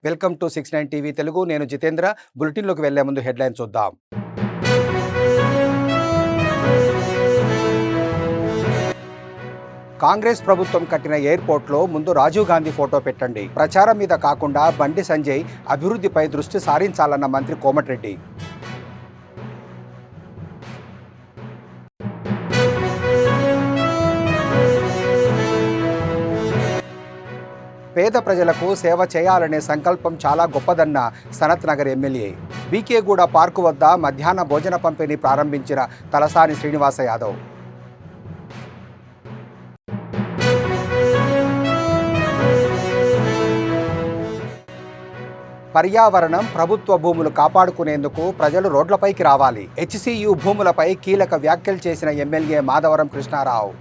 Welcome to 69 TV Telugu. నేను జితేంద్ర. బులెటిన్లోకి వెళ్లే ముందు హెడ్లైన్ చూద్దాం. కాంగ్రెస్ ప్రభుత్వం కట్టిన ఎయిర్పోర్ట్లో ముందు రాజీవ్ గాంధీ ఫోటో పెట్టండి. ప్రచారం మీద కాకుండా బండి సంజయ్ అభివృద్ధిపై దృష్టి సారించాలన్న మంత్రి కోమటిరెడ్డి. పేద ప్రజలకు సేవ చేయాలనే సంకల్పం చాలా గొప్పదన్న సనత్ నగర్ ఎమ్మెల్యే. బీకేగూడ పార్కు వద్ద మధ్యాహ్న భోజన పంపిణీ ప్రారంభించిన తలసాని శ్రీనివాస యాదవ్. పర్యావరణం, ప్రభుత్వ భూములు కాపాడుకునేందుకు ప్రజలు రోడ్లపైకి రావాలి. హెచ్సియు భూములపై కీలక వ్యాఖ్యలు చేసిన ఎమ్మెల్యే మాధవరం కృష్ణారావు.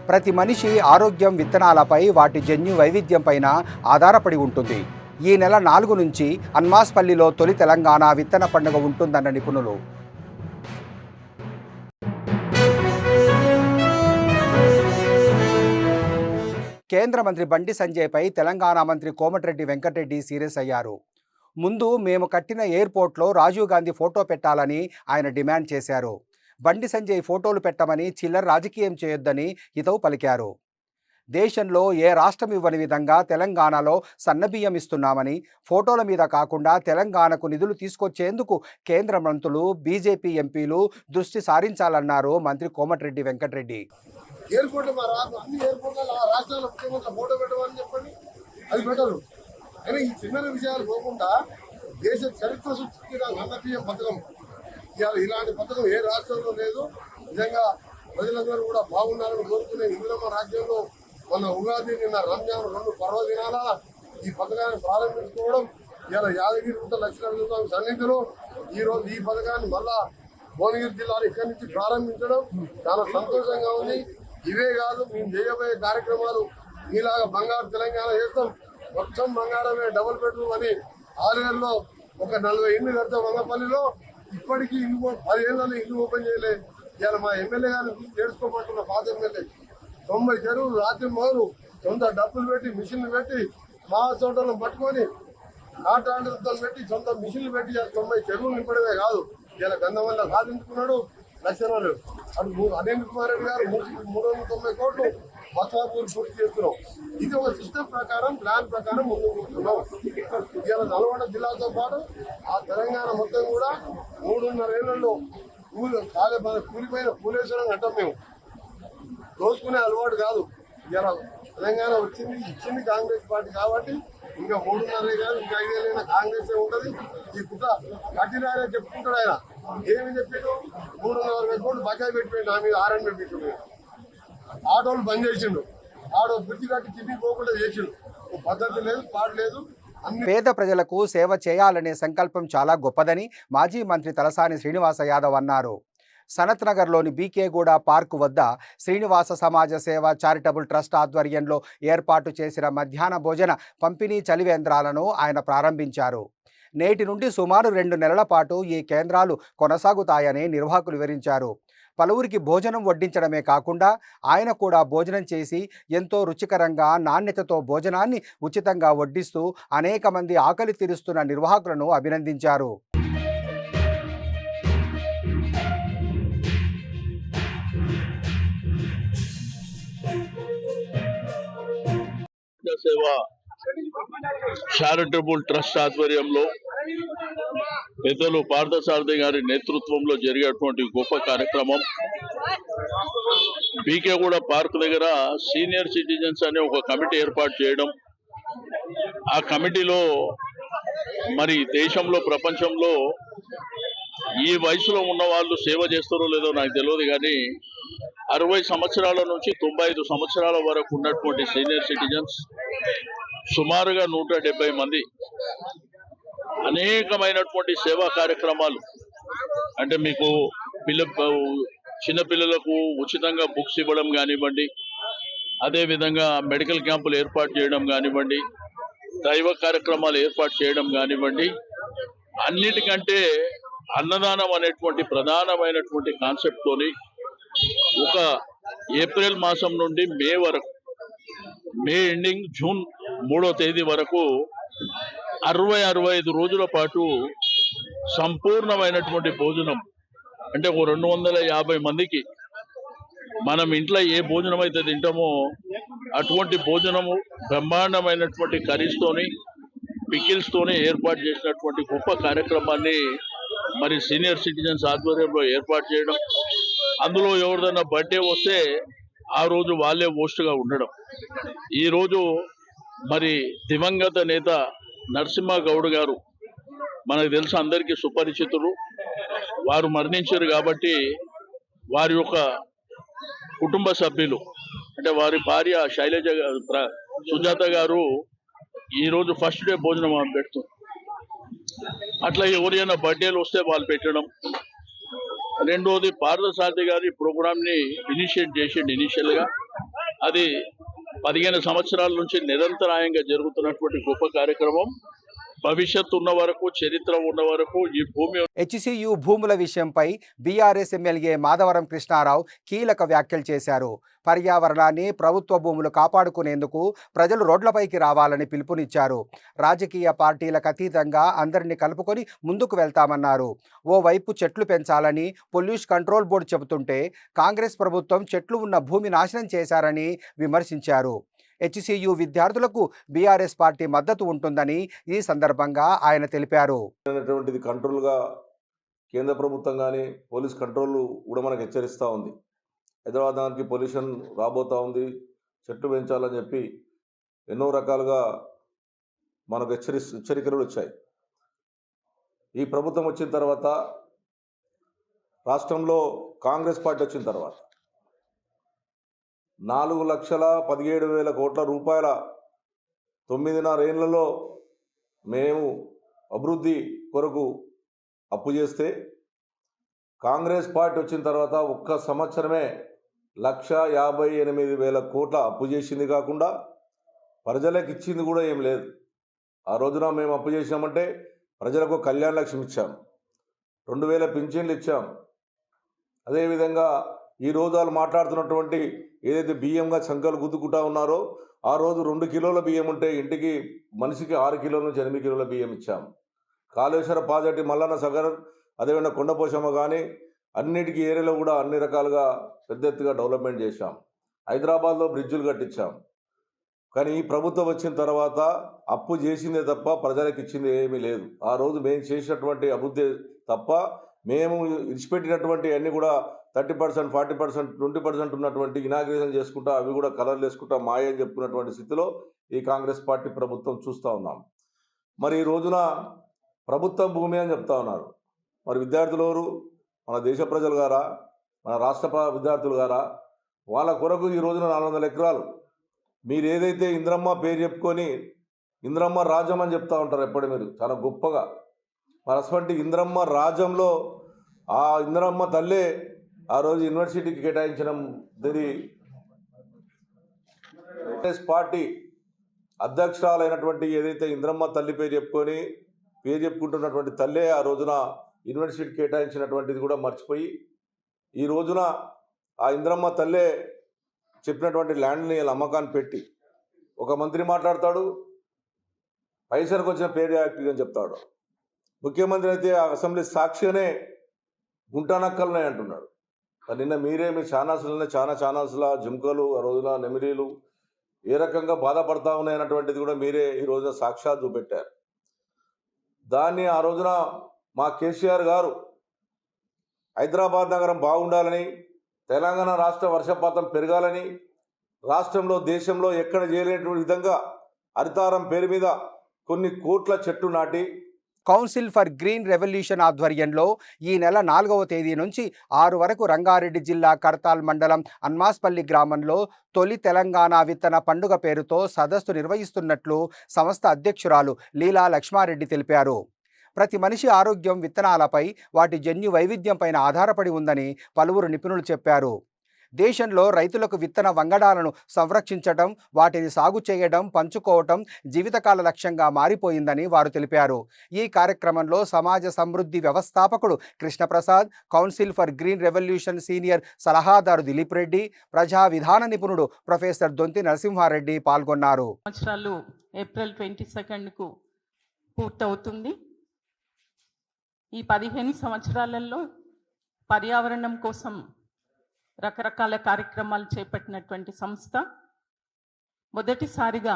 ప్రతి మనిషి ఆరోగ్యం విత్తనాలపై, వాటి జన్యు వైవిధ్యంపైన ఆధారపడి ఉంటుంది. ఈ నెల 4 నుంచి అన్మాస్పల్లిలో తొలి తెలంగాణ విత్తన పండుగ ఉంటుందన్న నిపుణులు. కేంద్ర మంత్రి బండి సంజయ్పై తెలంగాణ మంత్రి కోమటిరెడ్డి వెంకటరెడ్డి సీరియస్ అయ్యారు. ముందు మేము కట్టిన ఎయిర్పోర్ట్లో రాజీవ్ గాంధీ ఫోటో పెట్టాలని ఆయన డిమాండ్ చేశారు. బండి సంజయ్ ఫోటోలు పెట్టమని చిల్లర రాజకీయం చేయొద్దని హితవు పలికారు. దేశంలో ఏ రాష్ట్రం ఇవ్వని విధంగా తెలంగాణలో సన్నబియ్యం ఇస్తున్నామని, ఫోటోల మీద కాకుండా తెలంగాణకు నిధులు తీసుకొచ్చేందుకు కేంద్ర మంత్రులు, బీజేపీ ఎంపీలు దృష్టి సారించాలన్నారు మంత్రి కోమటిరెడ్డి వెంకటరెడ్డి. అది బెటరు. కానీ ఈ చిన్న విషయాలు పోకుండా దేశ చరిత్ర సృష్టించిన సన్నబియ్యం పథకం, ఇలాంటి పథకం ఏ రాష్ట్రంలో లేదు. నిజంగా ప్రజలందరూ కూడా బాగున్నారని కోరుకునే ఇందిరమ్మ రాజ్యంలో మన ఉగాది, నిన్న రంజాన్ 2 పర్వదినాల ఈ పథకాన్ని ప్రారంభించుకోవడం, ఇలా యాదగిరి గుట్ట లక్ష్మీనరసింహస్వామి సన్నిధిలో ఈరోజు ఈ పథకాన్ని మళ్ళా భువనగిరి జిల్లాలో ఇక్కడి నుంచి ప్రారంభించడం చాలా సంతోషంగా ఉంది. ఇవే కాదు, మేము చేయబోయే కార్యక్రమాలు మీలాగా బంగారు తెలంగాణ చేస్తాం, మొత్తం బంగారమే, డబుల్ బెడ్రూమ్ అని 6 ఏళ్ళలో ఒక 40 ఇండ్లు కడతాం. వంగపల్లిలో ఇప్పటికీ 10 ఏళ్ళలో ఇల్లు ఓపెన్ చేయలే. ఇవాళ మా ఎమ్మెల్యే గారిని చూసి నేర్చుకోమంటున్న పాత ఎమ్మెల్యే 90 చెరువులు రాత్రి మొదలు సొంత డబ్బులు పెట్టి, మిషన్లు పెట్టి, మా తోటలను పట్టుకొని నాటాండలతో పెట్టి, సొంత మిషన్లు పెట్టి 90 చెరువులు నింపడమే కాదు, ఇలా గంధవల్ల సాధించుకున్నాడు. లక్షణాలు అటు అనిల్ కుమార్ రెడ్డి గారు 390 కోట్లు బస్వాపూర్ పూర్తి చేస్తున్నాం. ఇది ఒక సిస్టమ్ ప్రకారం, ప్లాన్ ప్రకారం ముందుకు పోతున్నాం. ఇవాళ నల్గొండ జిల్లాతో పాటు ఆ తెలంగాణ మొత్తం కూడా 3.5 ఏళ్లలో కూలిపోయిన పూలేశ్వరం అంటాం. మేము దోసుకునే అలవాటు కాదు. ఇలా తెలంగాణ ఇచ్చింది కాంగ్రెస్ పార్టీ కాబట్టి ఇంకా 3.5 కాదు, ఇంకా 5 ఏళ్ళైనా కాంగ్రెస్ ఉంటుంది. ఈ పుట్ట కట్టినారే చెప్పుకుంటాడు ఆయన. ఏమి చెప్పాడు? 3.5 కోట్లు బకాయి పెట్టిపోయింది, నా మీద ఆర్ఎన్ పెట్టిండు. ఆటోలు బంద్ చేసిండు, ఆటో బ్రిడ్జి కట్టి కిందికి పోకుండా చేసిండు. పద్ధతి లేదు, పాడు లేదు. పేద ప్రజలకు సేవ చేయాలనే సంకల్పం చాలా గొప్పదని మాజీ మంత్రి తలసాని శ్రీనివాస యాదవ్ అన్నారు. సనత్ నగర్లోని బీకేగూడ పార్కు వద్ద శ్రీనివాస సమాజ సేవ చారిటబుల్ ట్రస్ట్ ఆధ్వర్యంలో ఏర్పాటు చేసిన మధ్యాహ్న భోజన పంపిణీ చలివేంద్రాలను ఆయన ప్రారంభించారు. నేటి నుండి సుమారు 2 నెలల పాటు ఈ కేంద్రాలు కొనసాగుతాయని నిర్వాహకులు వివరించారు. పలువురికి భోజనం వడ్డించడమే కాకుండా ఆయన కూడా భోజనం చేసి ఎంతో రుచికరంగా, నాణ్యతతో భోజనాన్ని ఉచితంగా వడ్డిస్తూ అనేక మంది ఆకలి తీరుస్తున్న నిర్వాహకులను అభినందించారు. చారిటబుల్ ట్రస్ట్ ఆధ్వర్యంలో పెద్దలు పార్థసారథి గారి నేతృత్వంలో జరిగేటువంటి గొప్ప కార్యక్రమం. బీకేగూడ పార్క్ దగ్గర సీనియర్ సిటిజన్స్ అనే ఒక కమిటీ ఏర్పాటు చేయడం. ఆ కమిటీలో మరి దేశంలో, ప్రపంచంలో ఈ వయసులో ఉన్న వాళ్ళు సేవ చేస్తారో లేదో నాకు తెలియదు, కానీ 60 సంవత్సరాల నుంచి 95 సంవత్సరాల వరకు ఉన్నటువంటి సీనియర్ సిటిజన్స్ సుమారుగా 170 మంది అనేకమైనటువంటి సేవా కార్యక్రమాలు, అంటే మీకు చిన్నపిల్లలకు ఉచితంగా బుక్స్ ఇవ్వడం కానివ్వండి, అదేవిధంగా మెడికల్ క్యాంపులు ఏర్పాటు చేయడం కానివ్వండి, దైవ కార్యక్రమాలు ఏర్పాటు చేయడం కానివ్వండి, అన్నిటికంటే అన్నదానం అనేటువంటి ప్రధానమైనటువంటి కాన్సెప్ట్ తోని ఒక ఏప్రిల్ మాసం నుండి మే వరకు, మే ఎండింగ్ జూన్ 3వ తేదీ వరకు 65 రోజుల పాటు సంపూర్ణమైనటువంటి భోజనం, అంటే ఒక 250 మందికి మనం ఇంట్లో ఏ భోజనం అయితే తింటామో అటువంటి భోజనము బ్రహ్మాండమైనటువంటి కర్రీస్తోని పికిల్స్తోని ఏర్పాటు చేసినటువంటి గొప్ప కార్యక్రమాన్ని మరి సీనియర్ సిటిజన్స్ ఆధ్వర్యంలో ఏర్పాటు చేయడం, అందులో ఎవరిదైనా బర్త్డే వస్తే ఆ రోజు వాళ్ళే హోస్ట్గా ఉండడం. ఈరోజు మరి దివంగత నేత నరసింహ గౌడ్ గారు మనకు తెలుసు, అందరికీ సుపరిచితులు. వారు మరణించారు కాబట్టి వారి యొక్క కుటుంబ సభ్యులు, అంటే వారి భార్య శైలజ సుజాత గారు ఈరోజు ఫస్ట్ డే భోజనం పెడుతుంది. అట్లా ఎవరైనా బర్త్డేలు వస్తే వాళ్ళు పెట్టడం. రెండోది, పార్థసారథి గారు ఈ ప్రోగ్రామ్ని ఇనిషియేట్ చేసిండు. ఇనిషియల్గా అది 15 సంవత్సరాల నుంచి నిరంతరాయంగా జరుగుతున్నటువంటి గొప్ప కార్యక్రమం. భవిష్యత్తు ఉన్న వరకు, చరిత్ర ఉన్న వరకు ఈ భూమి. హెచ్సియు భూముల విషయంపై బీఆర్ఎస్ ఎమ్మెల్యే మాధవరం కృష్ణారావు కీలక వ్యాఖ్యలు చేశారు. పర్యావరణాన్ని, ప్రభుత్వ భూములు కాపాడుకునేందుకు ప్రజలు రోడ్లపైకి రావాలని పిలుపునిచ్చారు. రాజకీయ పార్టీలకు అతీతంగా అందరినీ కలుపుకొని ముందుకు వెళ్తామన్నారు. ఓవైపు చెట్లు పెంచాలని పొల్యూషన్ కంట్రోల్ బోర్డు చెబుతుంటే కాంగ్రెస్ ప్రభుత్వం చెట్లు ఉన్న భూమి నాశనం చేశారని విమర్శించారు. హెచ్సియు విద్యార్థులకు బీఆర్ఎస్ పార్టీ మద్దతు ఉంటుందని ఈ సందర్భంగా ఆయన తెలిపారు. కంట్రోల్గా కేంద్ర ప్రభుత్వం కానీ పోలీస్ కంట్రోల్ కూడా మనకు హెచ్చరిస్తూ ఉంది. హైదరాబాద్ నగరానికి పొల్యూషన్ రాబోతూ ఉంది, చెట్లు పెంచాలని చెప్పి ఎన్నో రకాలుగా మనకు హెచ్చరికలు వచ్చాయి. ఈ ప్రభుత్వం వచ్చిన తర్వాత, రాష్ట్రంలో కాంగ్రెస్ పార్టీ వచ్చిన తర్వాత 4,17,000 కోట్ల రూపాయల 9.5 ఏళ్లలో మేము అభివృద్ధి కొరకు అప్పు చేస్తే, కాంగ్రెస్ పార్టీ వచ్చిన తర్వాత ఒక్క సంవత్సరమే 1,58,000 కోట్ల అప్పు చేసింది కాకుండా ప్రజలకు ఇచ్చింది కూడా ఏం లేదు. ఆ రోజున మేము అప్పు చేసినామంటే ప్రజలకు కళ్యాణ లక్ష్మి ఇచ్చాం, 2,000 పింఛన్లు ఇచ్చాం. అదేవిధంగా ఈ రోజు వాళ్ళు మాట్లాడుతున్నటువంటి ఏదైతే బియ్యంగా సంఖ్యలు గుద్దుకుంటా ఉన్నారో, ఆ రోజు 2 కిలోల బియ్యం ఉంటే ఇంటికి మనిషికి 6 కిలోల నుంచి 8 కిలోల బియ్యం ఇచ్చాం. కాళేశ్వర ప్రాజెక్టు, మల్లన్న సాగర్, అదేవిధంగా కొండపోశమ్మ కానీ అన్నిటికీ ఏరియాలో కూడా అన్ని రకాలుగా పెద్ద ఎత్తుగా డెవలప్మెంట్ చేశాం. హైదరాబాద్లో బ్రిడ్జులు కట్టించాం. కానీ ఈ ప్రభుత్వం వచ్చిన తర్వాత అప్పు చేసిందే తప్ప ప్రజలకు ఇచ్చింది ఏమీ లేదు. ఆ రోజు మేము చేసినటువంటి అభివృద్ధి తప్ప మేము ఇచ్చిపెట్టినటువంటి అన్నీ కూడా 30%, 40%, 20% ఉన్నటువంటి ఇనాగ్రేషన్ చేసుకుంటా, అవి కూడా కలర్లు వేసుకుంటా మాయ అని చెప్పుకున్నటువంటి స్థితిలో ఈ కాంగ్రెస్ పార్టీ ప్రభుత్వం చూస్తూ ఉన్నాం. మరి ఈ రోజున ప్రభుత్వ భూమి అని చెప్తా ఉన్నారు. మరి విద్యార్థులు ఎవరు? మన దేశ ప్రజలు గారా, మన రాష్ట్ర విద్యార్థులు గారా? వాళ్ళ కొరకు ఈ రోజున 400 ఎకరాలు మీరు ఏదైతే ఇంద్రమ్మ పేరు చెప్పుకొని ఇంద్రమ్మ రాజ్యం అని చెప్తా ఉంటారు ఎప్పుడు మీరు చాలా గొప్పగా. మరి అటువంటి ఇంద్రమ్మ రాజ్యంలో ఆ ఇంద్రమ్మ తల్లే ఆ రోజు యూనివర్సిటీకి కేటాయించిన కాంగ్రెస్ పార్టీ అధ్యక్షురాలైనటువంటి ఏదైతే ఇంద్రమ్మ తల్లి పేరు చెప్పుకుంటున్నటువంటి తల్లే ఆ రోజున యూనివర్సిటీకి కేటాయించినటువంటిది కూడా మర్చిపోయి, ఈ రోజున ఆ ఇంద్రమ్మ తల్లే చెప్పినటువంటి ల్యాండ్ని అమ్మకాన్ని పెట్టి ఒక మంత్రి మాట్లాడతాడు, పైసలకు వచ్చిన పేరు యాక్టివ్ అని చెప్తాడు. ముఖ్యమంత్రి అయితే ఆ అసెంబ్లీ సాక్షిగానే గుంటానక్కలనే అంటున్నాడు. నిన్న మీరే మీ ఛానల్స్ల జుంకలు, ఆ రోజున నెమిలీలు ఏ రకంగా బాధపడతా ఉన్నాయన్నటువంటిది కూడా మీరే ఈ రోజున సాక్షాత్ చూపెట్టారు. దాన్ని ఆ రోజున మా కేసీఆర్ గారు హైదరాబాద్ నగరం బాగుండాలని, తెలంగాణ రాష్ట్ర వర్షపాతం పెరగాలని, రాష్ట్రంలో దేశంలో ఎక్కడ చేయలేనటువంటి విధంగా హరితారం పేరు మీద కొన్ని కోట్ల చెట్లు నాటి కౌన్సిల్ ఫర్ గ్రీన్ రెవల్యూషన్ ఆధ్వర్యంలో ఈ నెల 4వ తేదీ నుంచి 6 వరకు రంగారెడ్డి జిల్లా కర్తాల్ మండలం అన్మాస్పల్లి గ్రామంలో తొలి తెలంగాణ విత్తన పండుగ పేరుతో సదస్సు నిర్వహిస్తున్నట్లు సంస్థ అధ్యక్షురాలు లీలా లక్ష్మారెడ్డి తెలిపారు. ప్రతి మనిషి ఆరోగ్యం విత్తనాలపై, వాటి జన్యు వైవిధ్యంపైన ఆధారపడి ఉందని పలువురు నిపుణులు చెప్పారు. దేశంలో రైతులకు విత్తన వంగడాలను సంరక్షించడం, వాటిని సాగు చేయడం, పంచుకోవటం జీవితకాల లక్ష్యంగా మారిపోయిందని వారు తెలిపారు. ఈ కార్యక్రమంలో సమాజ సమృద్ధి వ్యవస్థాపకుడు Krishnaprasad, council for green revolution senior సలహాదారు దిలీప్ రెడ్డి, ప్రజా విధాన నిపుణుడు ప్రొఫెసర్ దొంతి నరసింహారెడ్డి పాల్గొన్నారు. సంవత్సరాలు ఏప్రిల్ 22కు పూర్తవుతుంది. ఈ 15 సంవత్సరాలలో పర్యావరణం కోసం రకరకాల కార్యక్రమాలు చేపట్టినటువంటి సంస్థ మొదటిసారిగా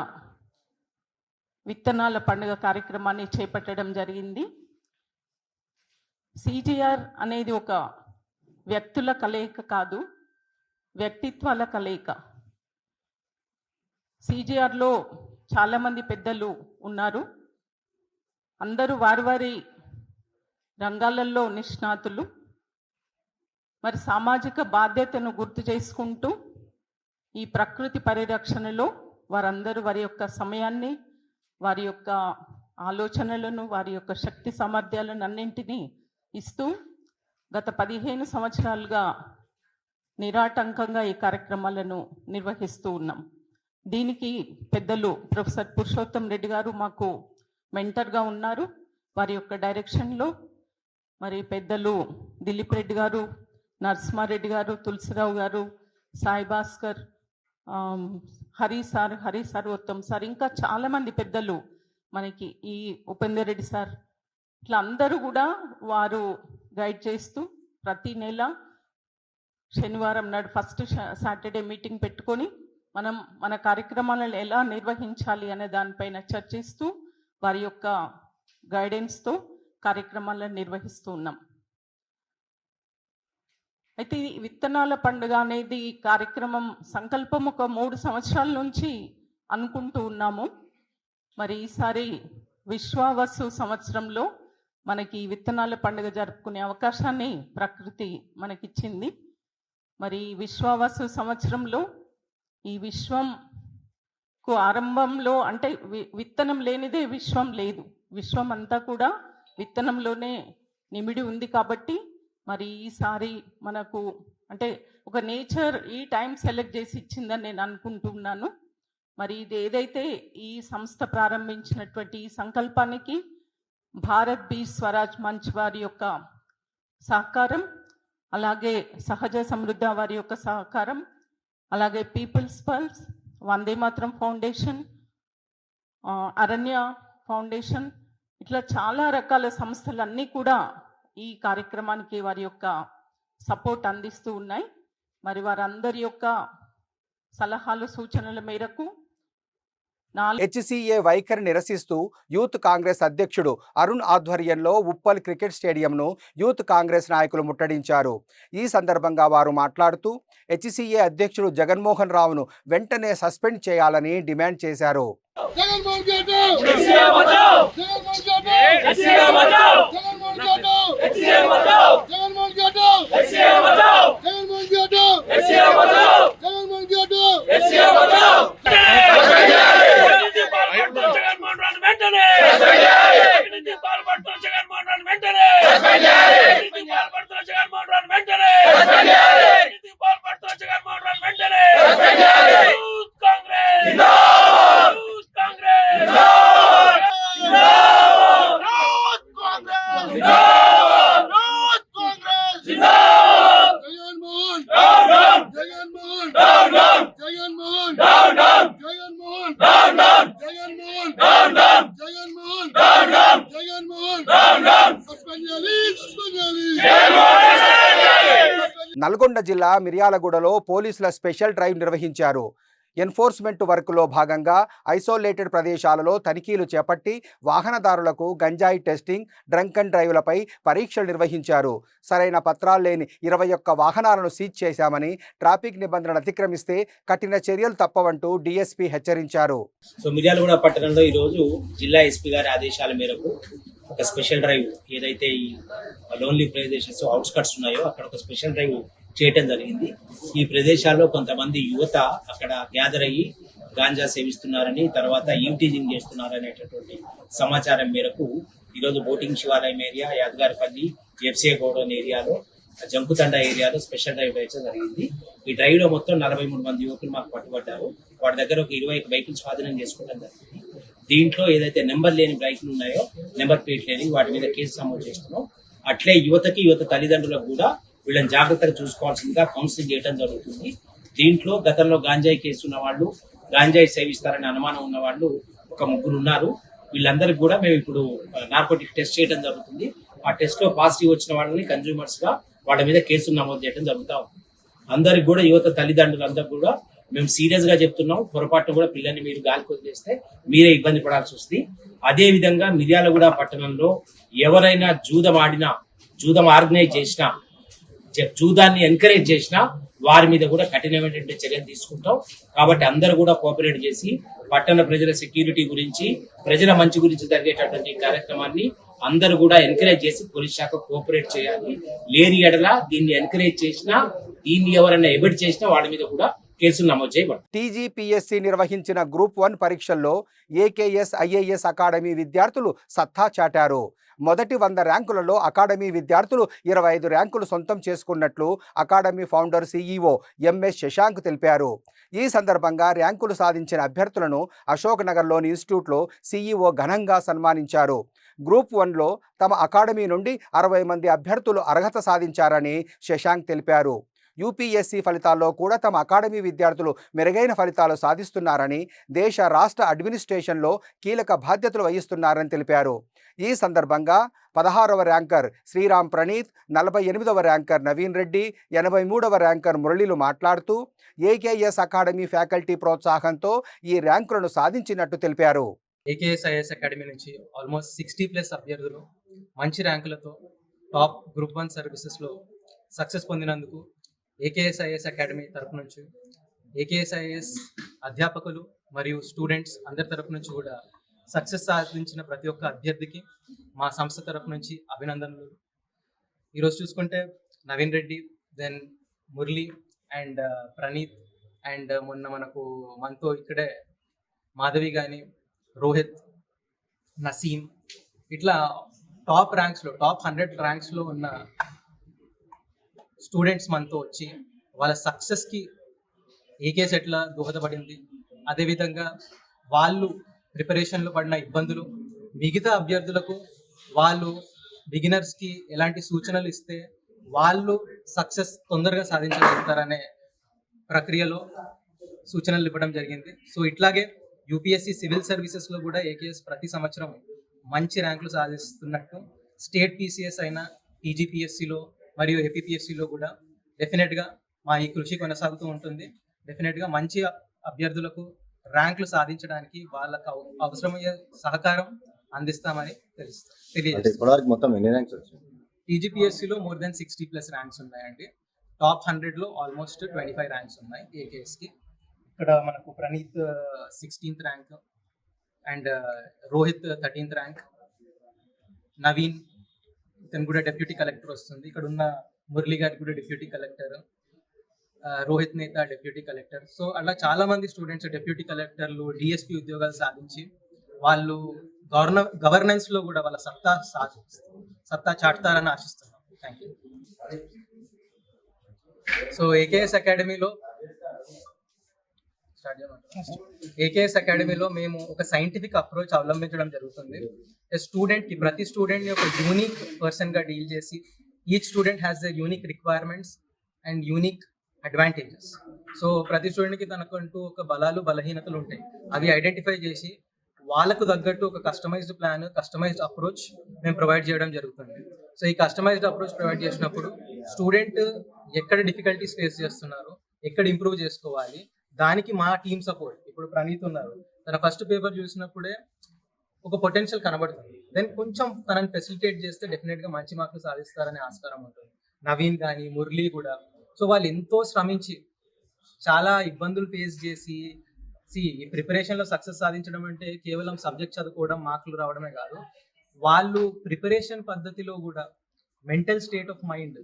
విత్తనాల పండుగ కార్యక్రమాన్ని చేపట్టడం జరిగింది. సిజిఆర్ అనేది ఒక వ్యక్తుల కలయిక కాదు, వ్యక్తిత్వాల కలయిక. సిజిఆర్లో చాలామంది పెద్దలు ఉన్నారు. అందరూ వారి రంగాలలో నిష్ణాతులు. మరి సామాజిక బాధ్యతను గుర్తు చేసుకుంటూ ఈ ప్రకృతి పరిరక్షణలో వారందరూ వారి యొక్క సమయాన్ని, వారి యొక్క ఆలోచనలను, వారి యొక్క శక్తి సామర్థ్యాలను అన్నింటినీ ఇస్తూ గత 15 సంవత్సరాలుగా నిరాటంకంగా ఈ కార్యక్రమాలను నిర్వహిస్తూ ఉన్నాం. దీనికి పెద్దలు ప్రొఫెసర్ పురుషోత్తం రెడ్డి గారు మాకు మెంటర్గా ఉన్నారు. వారి యొక్క డైరెక్షన్లో మరి పెద్దలు దిలీప్ రెడ్డి గారు, నరసింహారెడ్డి గారు, తులసిరావు గారు, సాయి భాస్కర్, హరి సార్, ఉత్తమ్ సార్, ఇంకా చాలామంది పెద్దలు మనకి, ఈ ఉపేందర్ రెడ్డి సార్, ఇట్లా అందరూ కూడా వారు గైడ్ చేస్తూ ప్రతి నెల శనివారం నాడు ఫస్ట్ సాటర్డే మీటింగ్ పెట్టుకొని మనం మన కార్యక్రమాలను ఎలా నిర్వహించాలి అనే దానిపైన చర్చిస్తూ వారి యొక్క గైడెన్స్తో కార్యక్రమాలను నిర్వహిస్తూ ఉన్నాం. అయితే ఈ విత్తనాల పండుగ అనేది కార్యక్రమం సంకల్పం ఒక 3 సంవత్సరాల నుంచి అనుకుంటూ ఉన్నాము. మరి ఈసారి విశ్వావసు సంవత్సరంలో మనకి విత్తనాల పండుగ జరుపుకునే అవకాశాన్ని ప్రకృతి మనకిచ్చింది. మరి విశ్వావసు సంవత్సరంలో ఈ విశ్వంకు ఆరంభంలో అంటే విత్తనం లేనిదే విశ్వం లేదు. విశ్వం అంతా కూడా విత్తనంలోనే నిమిడి ఉంది. కాబట్టి మరి ఈసారి మనకు అంటే ఒక నేచర్ ఈ టైం సెలెక్ట్ చేసి ఇచ్చిందని నేను అనుకుంటున్నాను. మరి ఇది ఏదైతే ఈ సంస్థ ప్రారంభించినటువంటి ఈ సంకల్పానికి భారత్ బీజ్ స్వరాజ్ మంచ్ వారి యొక్క సహకారం, అలాగే సహజ సమృద్ధ వారి యొక్క సహకారం, అలాగే పీపుల్స్ పల్స్, వందే మాత్రం ఫౌండేషన్, అరణ్య ఫౌండేషన్, ఇట్లా చాలా రకాల సంస్థలన్నీ కూడా ఈ కార్యక్రమానికి వారి యొక్క సపోర్ట్ అందిస్తూ ఉన్నాయి. మరి వారందరి యొక్క సలహాలు సూచనల మేరకు హెచ్సిఏ వైఖరి నిరసిస్తూ యూత్ కాంగ్రెస్ అధ్యక్షుడు అరుణ్ ఆధ్వర్యంలో ఉప్పల్ క్రికెట్ స్టేడియంను యూత్ కాంగ్రెస్ నాయకులు ముట్టడించారు. ఈ సందర్భంగా వారు మాట్లాడుతూ హెచ్సిఏ అధ్యక్షుడు జగన్మోహన్ రావును వెంటనే సస్పెండ్ చేయాలని డిమాండ్ చేశారు. నల్గొండ జిల్లా మిర్యాలగూడలో పోలీసుల స్పెషల్ డ్రైవ్ నిర్వహించారు. ఎన్ఫోర్స్మెంట్ వర్క్లో భాగంగా ఐసోలేటెడ్ ప్రదేశాలలో తనిఖీలు చేపట్టి వాహనదారులకు గంజాయి టెస్టింగ్, డ్రంక్ అండ్ డ్రైవ్లపై పరీక్షలు నిర్వహించారు. సరైన పత్రాలు లేని 21 వాహనాలను సీజ్ చేశామని, ట్రాఫిక్ నిబంధనలు అతిక్రమిస్తే కఠిన చర్యలు తప్పవంటూ డీఎస్పీ హెచ్చరించారు. సో మిర్యాలగూడ పట్టణంలో ఈరోజు జిల్లా ఎస్పీ గారి ఆదేశాల మేరకు ఒక స్పెషల్ డ్రైవ్, ఏదైతే ఈ లోన్లీ ప్రదేశాలు అవుట్స్కట్స్ ఉన్నాయో అక్కడ ఒక స్పెషల్ డ్రైవ్ చేయటం జరిగింది. ఈ ప్రదేశాల్లో కొంతమంది యువత అక్కడ గ్యాదర్ అయ్యి గాంజా సేవిస్తున్నారని, తర్వాత ఈవ్టీజింగ్ చేస్తున్నారనేటటువంటి సమాచారం మేరకు ఈరోజు బోటింగ్ శివాలయం ఏరియా, యాదగారిపల్లి, ఎఫ్సీఏ గౌడౌన్ ఏరియాలో జంకుతండ ఏరియాలో స్పెషల్ డ్రైవ్ వేయడం జరిగింది. ఈ డ్రైవ్ లో మొత్తం 43 మంది యువకులు మాకు పట్టుబడ్డారు. వాటి దగ్గర ఒక 21 బైకులు స్వాధీనం చేసుకోవడం జరిగింది. దీంట్లో ఏదైతే నెంబర్ లేని బైకులు ఉన్నాయో, నెంబర్ ప్లేట్ లేని, వాటి మీద కేసు నమోదు చేస్తున్నాం. అట్లే యువత తల్లిదండ్రులకు కూడా వీళ్ళని జాగ్రత్తగా చూసుకోవాల్సిందిగా కౌన్సిలింగ్ చేయడం జరుగుతుంది. దీంట్లో గతంలో గాంజాయి కేసు ఉన్న వాళ్ళు, గాంజాయి సేవిస్తారనే అనుమానం ఉన్న వాళ్ళు ఒక 3 ఉన్నారు. వీళ్ళందరికీ కూడా మేము ఇప్పుడు నార్కోటిక్ టెస్ట్ చేయడం జరుగుతుంది. ఆ టెస్ట్ లో పాజిటివ్ వచ్చిన వాళ్ళని కన్జ్యూమర్స్ గా వాళ్ళ మీద కేసులు నమోదు చేయడం జరుగుతా ఉంది. అందరికి కూడా యువత తల్లిదండ్రులందరూ కూడా మేము సీరియస్ గా చెప్తున్నాం. పొరపాటున కూడా పిల్లల్ని మీరు గాలికి వదిలేస్తే మీరే ఇబ్బంది పడాల్సి వస్తుంది. అదే విధంగా మిర్యాలగూడ పట్టణంలో ఎవరైనా జూదం ఆర్గనైజ్ చేసినా, జూదాన్ని ఎంకరేజ్ చేసినా వారి మీద కూడా కఠినమైనటువంటి చర్యలు తీసుకుంటాం. కాబట్టి అందరూ కూడా కోఆపరేట్ చేసి పట్టణ ప్రజల సెక్యూరిటీ గురించి, ప్రజల మంచి గురించి జరిగేటటువంటి కార్యక్రమాన్ని అందరూ కూడా ఎంకరేజ్ చేసి పోలీస్ శాఖ కోఆపరేట్ చేయాలి. లేని ఎడల దీన్ని ఎంకరేజ్ చేసినా, దీన్ని ఎవరైనా ఎబిట్ చేసినా వాళ్ళ మీద కూడా కేసులు నమోదు చేయబడతాయి. టీజీపీఎస్సీ నిర్వహించిన గ్రూప్ 1 పరీక్షల్లో ఏకేఎస్ ఐఏఎస్ అకాడమీ విద్యార్థులు సత్తా చాటారు. మొదటి 100 ర్యాంకులలో అకాడమీ విద్యార్థులు 25 ర్యాంకులు సొంతం చేసుకున్నట్లు academy founder CEO MS Shashank తెలిపారు. ఈ సందర్భంగా ర్యాంకులు సాధించిన అభ్యర్థులను అశోక్ నగర్లోని ఇన్స్టిట్యూట్లో సీఈఓ ఘనంగా సన్మానించారు. గ్రూప్ 1లో తమ అకాడమీ నుండి 60 మంది అభ్యర్థులు అర్హత సాధించారని శశాంక్ తెలిపారు. యూపీఎస్సీ ఫలితాల్లో కూడా తమ అకాడమీ విద్యార్థులు మెరుగైన ఫలితాలు సాధిస్తున్నారని, దేశ రాష్ట్ర అడ్మినిస్ట్రేషన్లో కీలక బాధ్యతలు వహిస్తున్నారని తెలిపారు. ఈ సందర్భంగా 16వ ర్యాంకర్ శ్రీరామ్ ప్రణీత్, 48వ ర్యాంకర్ నవీన్ రెడ్డి, 83వ ర్యాంకర్ మురళీలు మాట్లాడుతూ ఏకేఎస్ అకాడమీ ఫ్యాకల్టీ ప్రోత్సాహంతో ఈ ర్యాంకులను సాధించినట్టు తెలిపారు. ఏకేఎస్ ఐఏఎస్ అకాడమీ నుంచి ఆల్మోస్ట్ 60+ అభ్యర్థులు మంచి ర్యాంకులతో టాప్ గ్రూప్ 1 సర్వీసెస్లో సక్సెస్ పొందినందుకు ఏకేఎస్ ఐఏఎస్ అకాడమీ తరపు నుంచి, ఏకేఎస్ ఐఏఎస్ అధ్యాపకులు మరియు స్టూడెంట్స్ అందరి తరపు నుంచి కూడా సక్సెస్ సాధించిన ప్రతి ఒక్క అభ్యర్థికి మా సంస్థ తరపు నుంచి అభినందనలు. ఈరోజు చూసుకుంటే Naveen Reddy, then Murali and Praneeth, and మొన్న మనతో ఇక్కడే మాధవి కానీ, రోహిత్, నసీం, ఇట్లా టాప్ 100 ర్యాంక్స్లో ఉన్న స్టూడెంట్స్ మనతో వచ్చి వాళ్ళ సక్సెస్కి ఏకేఎస్ ఎట్లా దోహదపడింది, అదేవిధంగా వాళ్ళు ప్రిపరేషన్లో పడిన ఇబ్బందులు, మిగతా అభ్యర్థులకు వాళ్ళు బిగినర్స్కి ఎలాంటి సూచనలు ఇస్తే వాళ్ళు సక్సెస్ తొందరగా సాధించగలుగుతారనే ప్రక్రియలో సూచనలు ఇవ్వడం జరిగింది. సో ఇట్లాగే యూపీఎస్సీ సివిల్ సర్వీసెస్లో కూడా ఏకేఎస్ ప్రతి సంవత్సరం మంచి ర్యాంకులు సాధిస్తున్నట్టు స్టేట్ పీసీఎస్ అయిన టీజీపీఎస్సీలో మరియు ఏపీపీఎస్సీలో కూడా డెఫినెట్గా మా ఈ కృషి కొనసాగుతూ ఉంటుంది. డెఫినెట్గా మంచి అభ్యర్థులకు ర్యాంకులు సాధించడానికి వాళ్ళకు అవసరమయ్యే సహకారం అందిస్తామని తెలియజేస్తాం. టీజీపీఎస్సీలో మోర్ దెన్ 60+ ర్యాంక్స్ ఉన్నాయండి. టాప్ 100లో ఆల్మోస్ట్ 25 ర్యాంక్స్ ఉన్నాయి ఏకేఎస్కి. ఇక్కడ మనకు Praneeth 16th rank and Rohit 13th rank, Naveen ఇతను కూడా డెప్యూటీ కలెక్టర్ వస్తుంది. ఇక్కడ ఉన్న మురళి గారికి కూడా డెప్యూటీ కలెక్టర్, రోహిత్ నేత డెప్యూటీ కలెక్టర్. సో అలా చాలా మంది స్టూడెంట్స్ డెప్యూటీ కలెక్టర్లు, డిఎస్పీ ఉద్యోగాలు సాధించి వాళ్ళు గవర్నెన్స్ లో కూడా వాళ్ళ సత్తా చాటుతారని ఆశిస్తున్నాం. Thank you. సో ఏకేఎస్ అకాడమీలో మేము ఒక సైంటిఫిక్ అప్రోచ్ అవలంబించడం జరుగుతుంది. స్టూడెంట్కి, ప్రతి స్టూడెంట్ని ఒక యూనిక్ పర్సన్గా డీల్ చేసి, each student has the unique requirements and unique advantages. So ప్రతి స్టూడెంట్కి తనకంటూ ఒక బలాలు బలహీనతలు ఉంటాయి. అవి ఐడెంటిఫై చేసి వాళ్ళకు తగ్గట్టు ఒక కస్టమైజ్డ్ ప్లాన్, కస్టమైజ్డ్ అప్రోచ్ మేము ప్రొవైడ్ చేయడం జరుగుతుంది. సో ఈ కస్టమైజ్డ్ అప్రోచ్ ప్రొవైడ్ చేసినప్పుడు స్టూడెంట్ ఎక్కడ డిఫికల్టీస్ ఫేస్ చేస్తున్నారు, ఎక్కడ ఇంప్రూవ్ చేసుకోవాలి, దానికి మా టీమ్ సపోర్ట్. ఇప్పుడు ప్రణీత్ ఉన్నారు, తన ఫస్ట్ పేపర్ చూసినప్పుడే ఒక పొటెన్షియల్ కనబడుతుంది. దెన్ కొంచెం తనని ఫెసిలిటేట్ చేస్తే డెఫినెట్గా మంచి మార్కులు సాధిస్తారనే ఆస్కారం ఉంటుంది. నవీన్ కానీ, మురళి కూడా. సో వాళ్ళు ఎంతో శ్రమించి చాలా ఇబ్బందులు ఫేస్ చేసి, ఈ ప్రిపరేషన్లో సక్సెస్ సాధించడం అంటే కేవలం సబ్జెక్ట్ చదువుకోవడం, మార్కులు రావడమే కాదు, వాళ్ళు ప్రిపరేషన్ పద్ధతిలో కూడా mental state of mind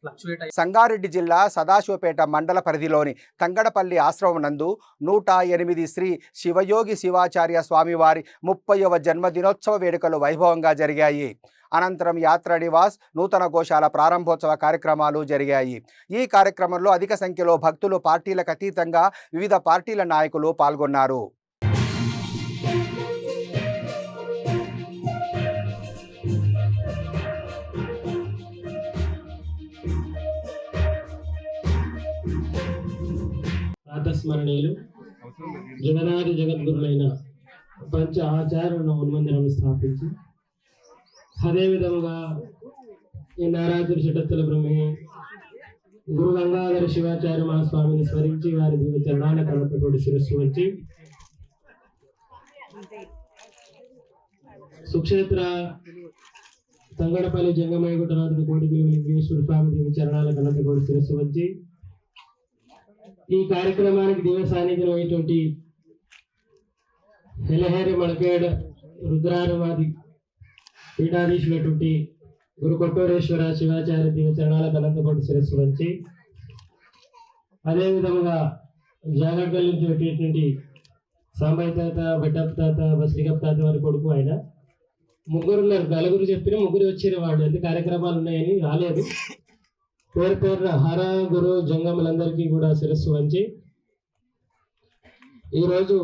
fluctuate అయ్యి సంగారెడ్డి జిల్లా సదాశివపేట మండల పరిధిలోని తంగడపల్లి ఆశ్రమం నందు 108 శ్రీ శివయోగి శివాచార్య స్వామివారి 30వ జన్మదినోత్సవ వేడుకలు వైభవంగా జరిగాయి. అనంతరం యాత్ర నివాస్ నూతన గోశాల ప్రారంభోత్సవ కార్యక్రమాలు జరిగాయి. ఈ కార్యక్రమంలో అధిక సంఖ్యలో భక్తులు పార్టీలకు అతీతంగా వివిధ పార్టీల నాయకులు పాల్గొన్నారు. ప్రాతస్మరణీయులు జగనాది జగద్గురులైన పంచ ఆచార్యులను ఉన్మందిరం స్థాపించి అదేవిధంగా ఈ నారాయణ శటస్థల బ్రహ్మే గురు గంగాధర శివాచార్య మహాస్వామిని స్మరించి వారి దివ్య చరణాల కర్మతోటి శిరస్సు వచ్చి సుక్షేత్ర తంగడపల్లి జంగమయ్య గుట్టనాథుడు కోటికి లింగేశ్వర స్వామి దివ్య చరణాల కర్మతోటి శిరస్సు వచ్చి ఈ కార్యక్రమానికి దివ్య సాన్నిధ్యం అయినటువంటి హెలహేరి మళకేడ్ రుద్రారవాది పీఠాధీశులటువంటి గురు కొట్టూరేశ్వర శివాచార్య దివ్య చరణాల కనంతకోటి శిరస్సు వచ్చి అదేవిధంగా జాగడ్గల్ నుంచి పెట్టేటువంటి సాంబయ్య తాత బెట్టప్ప తాత బస్లిగప్ప తాత వారి కొడుకు ఆయన ముగ్గురు ఉన్నారు. నలుగురు చెప్పిన ముగ్గురు వచ్చారు. వాళ్ళు ఎంత కార్యక్రమాలు ఉన్నాయని రాలేదు. పేరు పేరున హర గురు జంగములందరికీ కూడా శిరస్సు వంచి ఈరోజు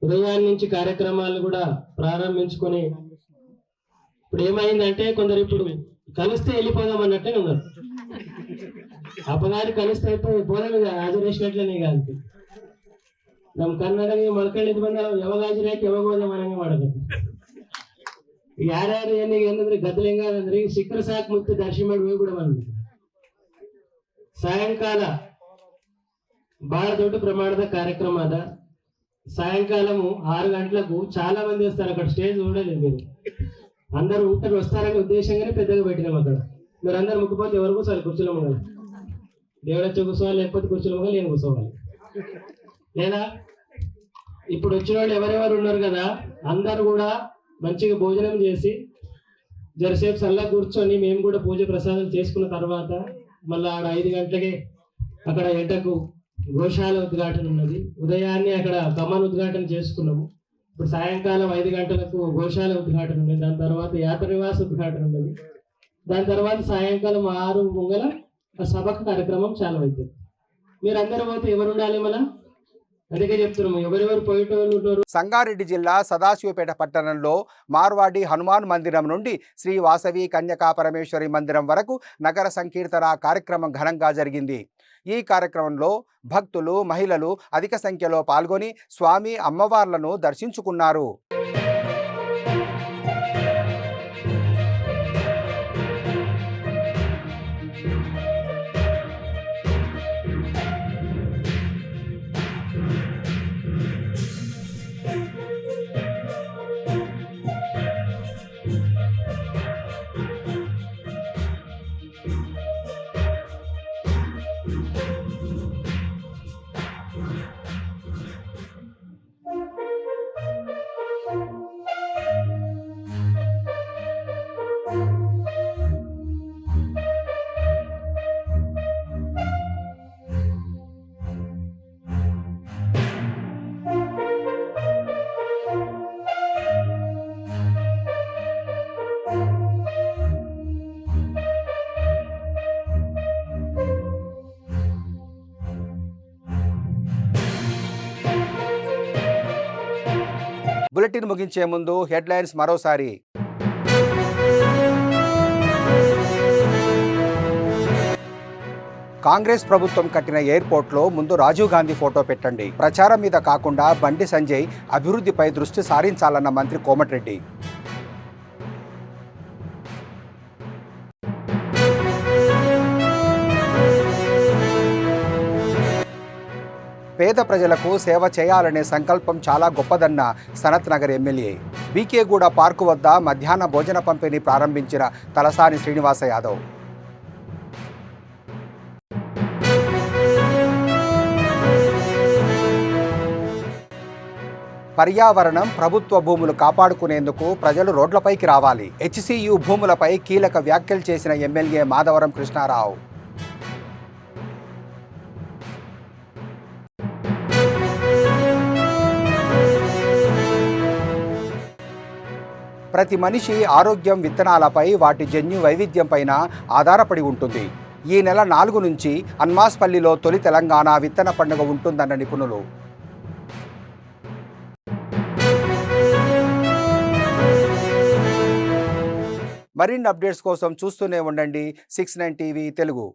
ఉదయాన్నే నుంచి కార్యక్రమాలు కూడా ప్రారంభించుకొని ఇప్పుడు ఏమైందంటే కొందరు ఇప్పుడు కలిస్తే వెళ్ళిపోదాం అన్నట్టే ఉన్నారు. అప్పగారి కలిస్తే అయిపోయి పోదాం హాజరేసినట్లనే కాదు. ನಮ್ಮ ಕನ್ನಡಗೆ ಮಳ್ಕೊಂಡಿದ್ದು ಬಂದ ಯಾವಾಗ ಹಾಜರಾಕಿ ಯಾವಾಗ ಹೋದ ಮನೆಗೆ ಮಾಡಬೇಕು. ಯಾರ್ಯಾರು ಏನಿಗೆ ಏನಂದ್ರೆ ಗದ್ದಲಿಂಗ ಅಂದ್ರೆ ಸಿಕ್ಕರೆ ಸಾಕು ಮುತ್ತು ದರ್ಶನ ಮಾಡಿ ಹೋಗ್ಬಿಡ ಬಂದ್ಬಿಟ್ಟು ಸಾಯಂಕಾಲ ಬಹಳ ದೊಡ್ಡ ಪ್ರಮಾಣದ ಕಾರ್ಯಕ್ರಮ ಅದ. సాయంకాలము 6 గంటలకు చాలా మంది వస్తారు. అక్కడ స్టేజ్ చూడలేదు మీరు. అందరూ ఊటకు వస్తారనే ఉద్దేశంగానే పెద్దగా పెట్టినాం. అక్కడ మీరు అందరు ముక్కుపోతే ఎవరు కూర్చోవాలి? కుర్చీలో మొగలు దేవుడొచ్చి కూర్చోవాలి, లేకపోతే కుర్చీలో మొగలు నేను కూర్చోవాలి. లేదా ఇప్పుడు వచ్చిన వాళ్ళు ఎవరెవరు ఉన్నారు కదా అందరు కూడా మంచిగా భోజనం చేసి జరసేపు సల్లా కూర్చొని మేము కూడా పూజ ప్రసాదం చేసుకున్న తర్వాత మళ్ళీ ఆడ 5 గంటలకే అక్కడ ఎంటకు గోశాల ఉద్ఘాటన ఉన్నది. ఉదయాన్నే అక్కడ కమాన్ ఉద్ఘాటన చేసుకున్నాము. ఇప్పుడు సాయంకాలం 5 గంటలకు గోశాల ఉద్ఘాటన ఉన్నది. దాని తర్వాత యాత్ర నివాస ఉద్ఘాటన ఉన్నది. దాని తర్వాత సాయంకాలం 6 ముంగల సభకు కార్యక్రమం చాలు అవుతుంది. మీరందరూ పోతే ఎవరు ఉండాలి? మనం అందుకే చెప్తున్నాము ఎవరెవరు పోయేటోళ్ళు ఉన్నారు. సంగారెడ్డి జిల్లా సదాశివపేట పట్టణంలో మార్వాడి హనుమాన్ మందిరం నుండి శ్రీ వాసవి కన్యకా పరమేశ్వరి మందిరం వరకు నగర సంకీర్తన కార్యక్రమం ఘనంగా జరిగింది. ఈ కార్యక్రమంలో భక్తులు మహిళలు అధిక సంఖ్యలో పాల్గొని స్వామి అమ్మవార్లను దర్శించుకున్నారు. బులెటిన్ ముగించే ముందు హెడ్లైన్స్ మరోసారి. కాంగ్రెస్ ప్రభుత్వం కట్టిన ఎయిర్పోర్ట్లో ముందు రాజీవ్ గాంధీ ఫోటో పెట్టండి. ప్రచారం మీద కాకుండా బండి సంజయ్ అభివృద్ధిపై దృష్టి సారించాలన్న మంత్రి కోమటిరెడ్డి. పేద ప్రజలకు సేవ చేయాలనే సంకల్పం చాలా గొప్పదన్న సనత్ నగర్ ఎమ్మెల్యే. బీకేగూడ పార్కు వద్ద మధ్యాహ్న భోజన పంపిణీ ప్రారంభించిన తలసాని శ్రీనివాస యాదవ్. పర్యావరణం, ప్రభుత్వ భూములు కాపాడుకునేందుకు ప్రజలు రోడ్లపైకి రావాలి. హెచ్సియు భూములపై కీలక వ్యాఖ్యలు చేసిన ఎమ్మెల్యే మాధవరం కృష్ణారావు. ప్రతి మనిషి ఆరోగ్యం విత్తనాలపై, వాటి జన్యు వైవిధ్యంపైన ఆధారపడి ఉంటుంది. ఈ నెల 4 నుంచి అన్మాస్పల్లిలో తొలి తెలంగాణ విత్తన పండుగ ఉంటుందన్న నిపుణులు. మరిన్ని అప్డేట్స్ కోసం చూస్తూనే ఉండండి 69 టీవీ తెలుగు.